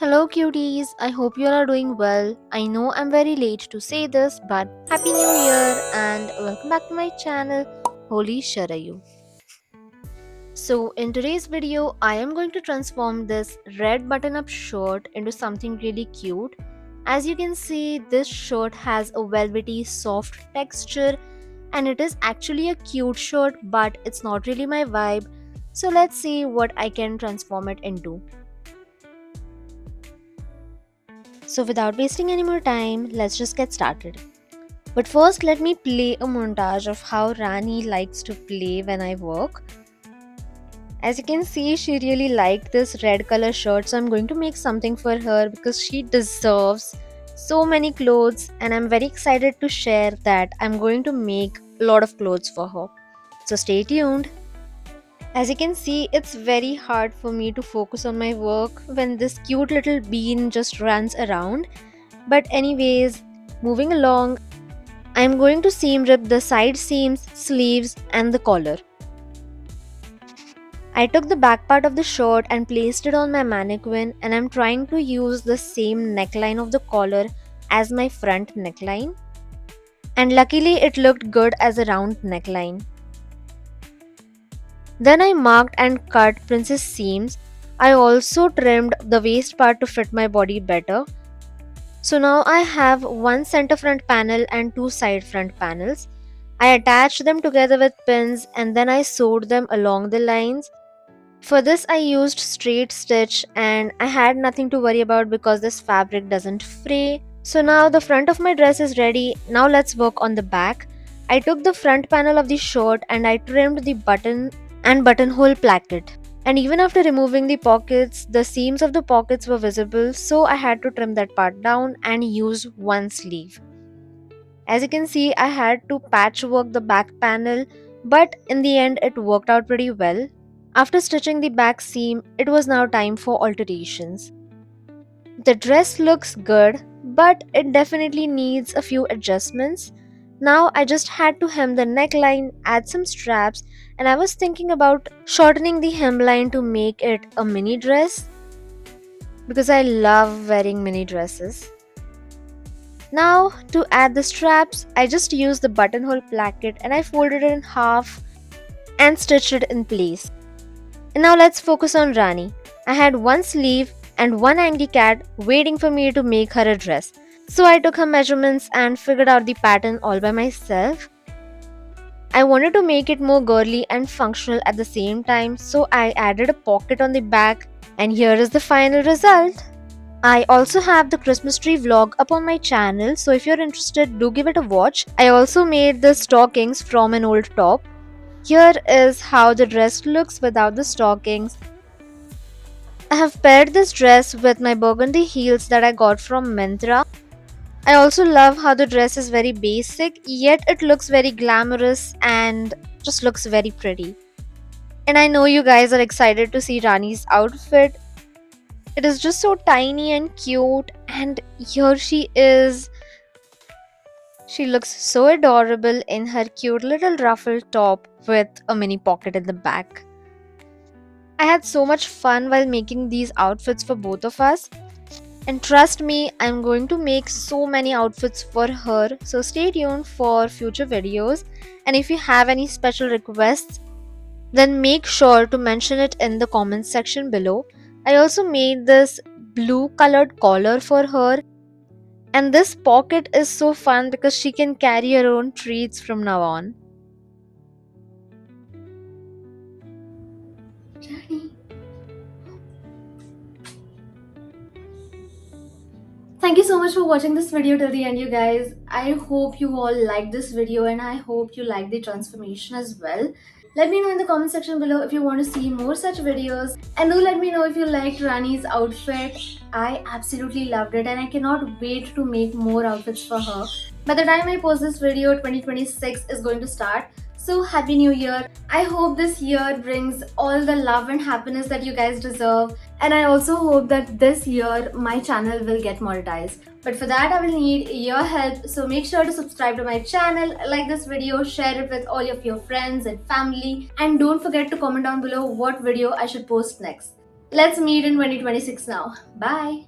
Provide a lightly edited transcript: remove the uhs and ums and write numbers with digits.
Hello cuties, I hope you all are doing well. I know I'm very late to say this, but Happy New Year and welcome back to my channel, HolySharayu. So in today's video, I am going to transform this red button-up shirt into something really cute. As you can see, this shirt has a velvety soft texture and it is actually a cute shirt, but it's not really my vibe. So let's see what I can transform it into. So without wasting any more time, let's just get started. But first, let me play a montage of how Rani likes to play when I work. As you can see, she really liked this red color shirt, so I'm going to make something for her because she deserves so many clothes, and I'm very excited to share that I'm going to make a lot of clothes for her. So stay tuned. As you can see, it's very hard for me to focus on my work when this cute little bean just runs around. But anyways, moving along, I'm going to seam rip the side seams, sleeves and the collar. I took the back part of the shirt and placed it on my mannequin, and I'm trying to use the same neckline of the collar as my front neckline. And luckily it looked good as a round neckline. Then I marked and cut princess seams. I also trimmed the waist part to fit my body better. So now I have one center front panel and two side front panels. I attached them together with pins and then I sewed them along the lines. For this I used straight stitch and I had nothing to worry about because this fabric doesn't fray. So now the front of my dress is ready. Now let's work on the back. I took the front panel of the shirt and I trimmed the button and buttonhole placket. And even after removing the pockets, the seams of the pockets were visible, so I had to trim that part down and use one sleeve. As you can see, I had to patchwork the back panel, but in the end it worked out pretty well. After stitching the back seam, it was now time for alterations. The dress looks good, but it definitely needs a few adjustments. Now I just had to hem the neckline, add some straps, and I was thinking about shortening the hemline to make it a mini dress because I love wearing mini dresses. Now to add the straps, I just used the buttonhole placket and I folded it in half and stitched it in place. And now let's focus on Rani. I had one sleeve and one angry cat waiting for me to make her a dress. So I took her measurements and figured out the pattern all by myself. I wanted to make it more girly and functional at the same time, so I added a pocket on the back, and here is the final result. I also have the Christmas tree vlog up on my channel, so if you're interested, do give it a watch. I also made the stockings from an old top. Here is how the dress looks without the stockings. I have paired this dress with my burgundy heels that I got from Myntra. I also love how the dress is very basic, yet it looks very glamorous and just looks very pretty. And I know you guys are excited to see Rani's outfit. It is just so tiny and cute, and here she is. She looks so adorable in her cute little ruffle top with a mini pocket in the back. I had so much fun while making these outfits for both of us. And trust me, I'm going to make so many outfits for her, so stay tuned for future videos. And if you have any special requests, then make sure to mention it in the comments section below. I also made this blue colored collar for her, and this pocket is so fun because she can carry her own treats from now on. Thank you so much for watching this video till the end, you guys. I hope you all liked this video and I hope you like the transformation as well. Let me know in the comment section below if you want to see more such videos, and do let me know if you liked Rani's outfit. I absolutely loved it and I cannot wait to make more outfits for her. By the time I post this video, 2026 is going to start. So happy new year. I hope this year brings all the love and happiness that you guys deserve. And I also hope that this year my channel will get monetized. But for that I will need your help. So make sure to subscribe to my channel, like this video, share it with all of your friends and family. And don't forget to comment down below what video I should post next. Let's meet in 2026 now. Bye.